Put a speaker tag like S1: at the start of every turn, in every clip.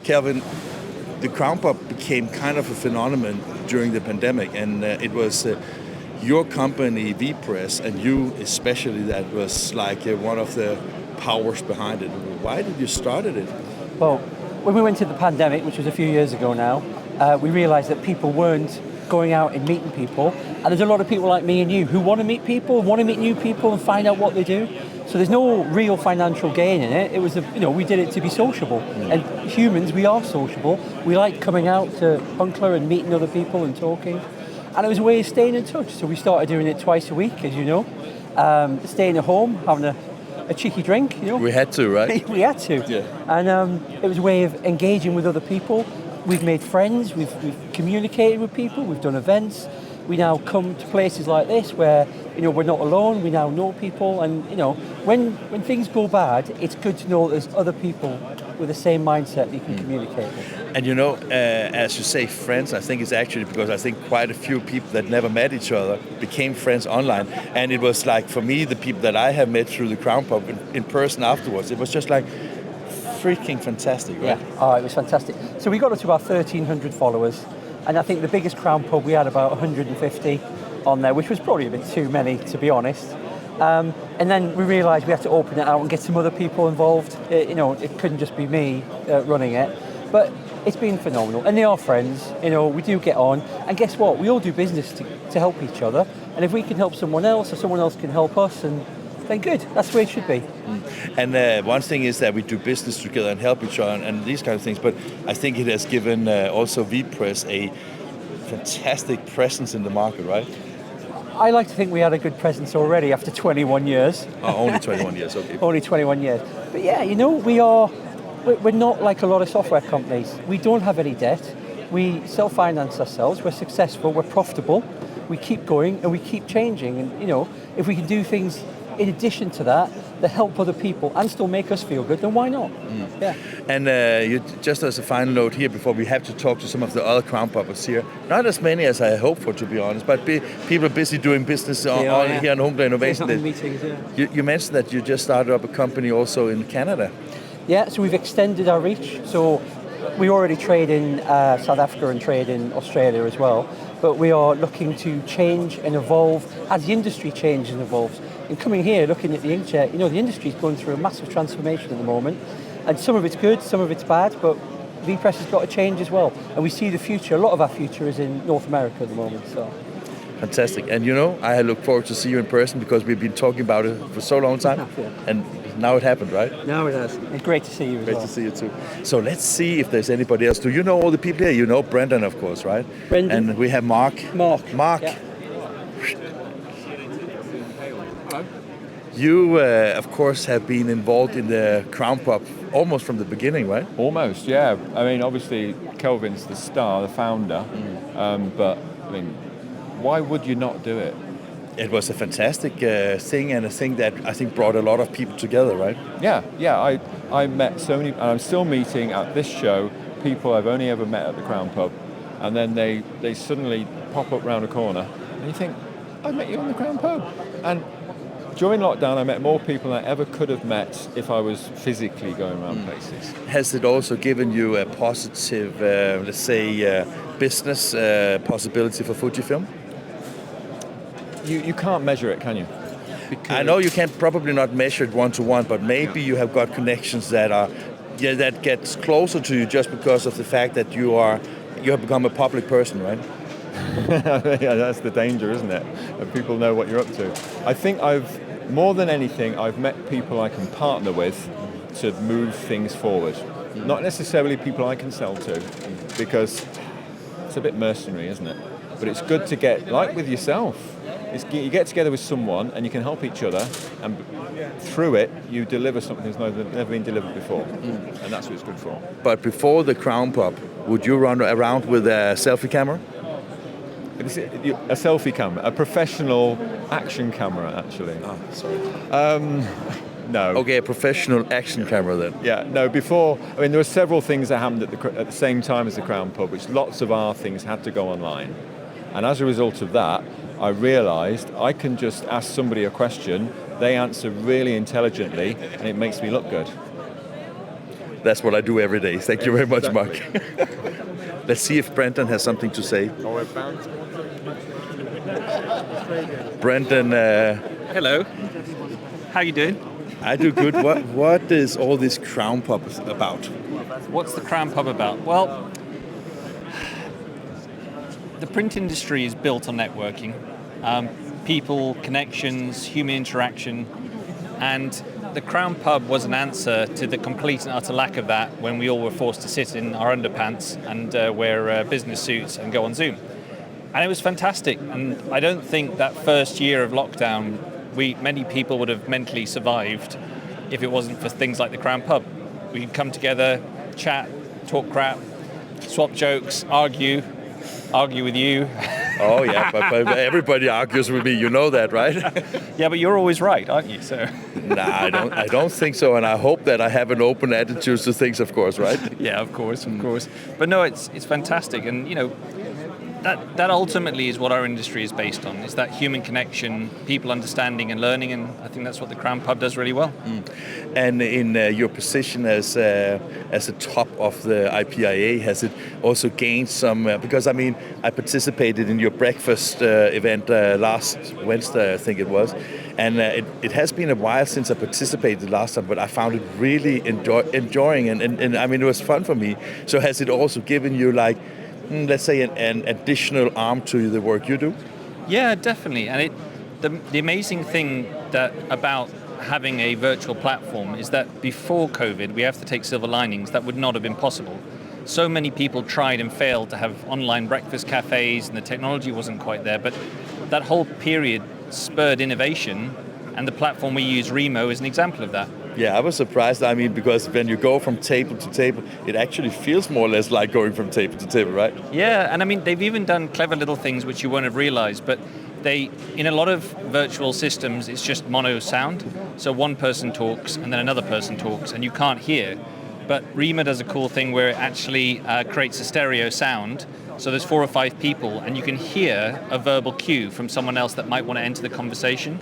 S1: Kelvin, the Crown Pub became kind of a phenomenon during the pandemic, and it was your company, V-Press, and you especially, that was like one of the powers behind it. Why did you start it?
S2: Well, when we went into the pandemic, which was a few years ago now, we realised that people weren't going out and meeting people, and there's a lot of people like me and you who want to meet people, want to meet new people and find out what they do. So there's no real financial gain in it. It was, we did it to be sociable. And humans, we are sociable. We like coming out to Hunkeler and meeting other people and talking. And it was a way of staying in touch. So we started doing it twice a week, as you know, staying at home, having a cheeky drink.
S1: We had to, right?
S2: We had to.
S1: Yeah.
S2: And it was a way of engaging with other people. We've made friends, we've communicated with people, we've done events. We now come to places like this where, we're not alone, we now know people, and, when things go bad, it's good to know there's other people with the same mindset that you can communicate with.
S1: And as you say, friends, I think it's actually because I think quite a few people that never met each other became friends online. And it was like, for me, the people that I have met through the Crown Pub in person afterwards, it was just like freaking fantastic, right?
S2: Yeah, it was fantastic. So we got up to about 1,300 followers, and I think the biggest Crown Pub, we had about 150 on there, which was probably a bit too many, to be honest. And then we realised we had to open it out and get some other people involved. It couldn't just be me running it. But it's been phenomenal, and they are friends. We do get on, and guess what? We all do business to help each other, and if we can help someone else, or someone else can help us, and then good. That's the way it should be.
S1: And one thing is that we do business together and help each other and these kind of things, but I think it has given also V-Press a fantastic presence in the market, right?
S2: I like to think we had a good presence already after 21 years.
S1: Oh, only 21 years, okay.
S2: Only 21 years. But yeah, we're not like a lot of software companies. We don't have any debt. We self-finance ourselves. We're successful. We're profitable. We keep going and we keep changing. And, if we can do things in addition to that help other people and still make us feel good, then why not? Yeah.
S1: And just as a final note here, before we have to talk to some of the other Crown Pubbers here, not as many as I hoped for, to be honest, but people are busy doing business here on Hunkeler Innovationdays.
S2: Meetings, yeah.
S1: You mentioned that you just started up a company also in Canada.
S2: Yeah, so we've extended our reach. So we already trade in South Africa and trade in Australia as well, but we are looking to change and evolve as the industry changes and evolves. And coming here, looking at the inkjet, the industry is going through a massive transformation at the moment, and some of it's good, some of it's bad, but V-Press has got to change as well. And we see the future, a lot of our future is in North America at the moment. So.
S1: Fantastic. And I look forward to see you in person because we've been talking about it for so long time, and now it happened, right?
S2: Now it has. It's great to see you as well.
S1: Great to see you too. So let's see if there's anybody else. Do you know all the people here? You know Brendan, of course, right?
S2: Brendan.
S1: And we have Mark.
S2: Mark. Yeah.
S1: You, of course, have been involved in the Crown Pub almost from the beginning, right?
S3: Almost, yeah. I mean, obviously, Kelvin's the star, the founder, but, why would you not do it?
S1: It was a fantastic thing, and a thing that I think brought a lot of people together, right?
S3: Yeah. I met so many, and I'm still meeting at this show people I've only ever met at the Crown Pub, and then they suddenly pop up round a corner, and you think, I met you on the Crown Pub. And during lockdown, I met more people than I ever could have met if I was physically going around places.
S1: Has it also given you a positive, let's say, business possibility for Fujifilm?
S3: You can't measure it, can you?
S1: I know you can probably not measure it one-to-one, but maybe you have got connections that gets closer to you just because of the fact that you have become a public person, right?
S3: Yeah, that's the danger, isn't it? And people know what you're up to. I think more than anything, I've met people I can partner with to move things forward. Not necessarily people I can sell to, because it's a bit mercenary, isn't it? But it's good to get, like with yourself, you get together with someone and you can help each other, and through it, you deliver something that's never been delivered before. And that's what it's good for.
S1: But before the Crown Pub, would you run around with a selfie camera?
S3: A selfie camera, a professional action camera, actually.
S1: Oh, sorry.
S3: No.
S1: Okay, a professional action camera then.
S3: Yeah, no, before, there were several things that happened at the same time as the Crown Pub, which lots of our things had to go online. And as a result of that, I realised I can just ask somebody a question, they answer really intelligently, and it makes me look good.
S1: That's what I do every day. Thank you very much, Mark. Let's see if Brendan has something to say.
S3: Oh, we're bound to.
S1: Brendan,
S4: Hello. How you doing?
S1: I do good. What is all this Crown Pub about?
S4: What's the Crown Pub about? Well, the print industry is built on networking. People, connections, human interaction, and the Crown Pub was an answer to the complete and utter lack of that when we all were forced to sit in our underpants and wear business suits and go on Zoom. And it was fantastic, and I don't think that first year of lockdown many people would have mentally survived if it wasn't for things like the Crown Pub. We'd come together, chat, talk crap, swap jokes, argue with you.
S1: Oh yeah, but everybody argues with me. You know that, right?
S4: Yeah, but you're always right, aren't you? So.
S1: Nah, I don't think so, and I hope that I have an open attitude to things, of course, right?
S4: Yeah, of course. But no, it's fantastic, and that ultimately is what our industry is based on. It's that human connection, people understanding and learning, and I think that's what the Crown Pub does really well.
S1: And in your position as the top of the IPIA, has it also gained some? Because I participated in your breakfast event last Wednesday, I think it was, and it has been a while since I participated last time, but I found it really enjoying, and it was fun for me. So has it also given you let's say an additional arm to the work you do?
S4: Yeah, definitely. And the amazing thing about having a virtual platform is that before COVID, we have to take silver linings, that would not have been possible. So many people tried and failed to have online breakfast cafes, and the technology wasn't quite there. But that whole period spurred innovation, and the platform we use, Remo, is an example of that.
S1: Yeah, I was surprised. Because when you go from table to table, it actually feels more or less like going from table to table, right?
S4: Yeah, and they've even done clever little things which you won't have realized, but in a lot of virtual systems, it's just mono sound. So one person talks and then another person talks and you can't hear. But Remo does a cool thing where it actually creates a stereo sound. So there's 4 or 5 people and you can hear a verbal cue from someone else that might want to enter the conversation.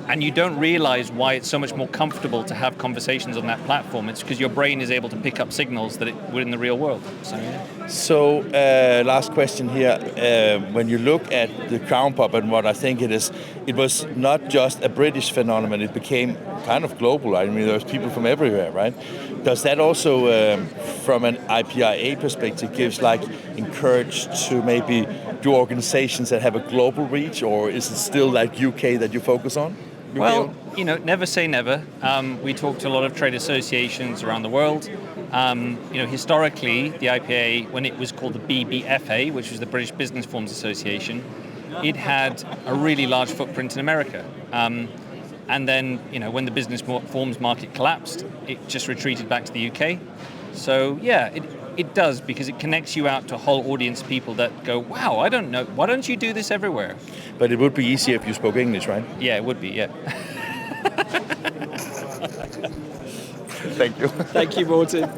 S4: And you don't realize why it's so much more comfortable to have conversations on that platform. It's because your brain is able to pick up signals that it would in the real world.
S1: So last question here. When you look at the Crown Pub and what I think it is, it was not just a British phenomenon. It became kind of global. There's people from everywhere, right? Does that also, from an IPIA perspective, gives encourage to maybe do organizations that have a global reach, or is it still UK that you focus on?
S4: Well, never say never. We talk to a lot of trade associations around the world. Historically, the IPA, when it was called the BBFA, which was the British Business Forms Association, it had a really large footprint in America. And then, when the business forms market collapsed, it just retreated back to the UK. So, yeah, it does, because it connects you out to a whole audience of people that go, wow, I don't know, why don't you do this everywhere?
S1: But it would be easier if you spoke English, right?
S4: Yeah, it would be, yeah.
S1: Thank you.
S4: Thank you, Morten.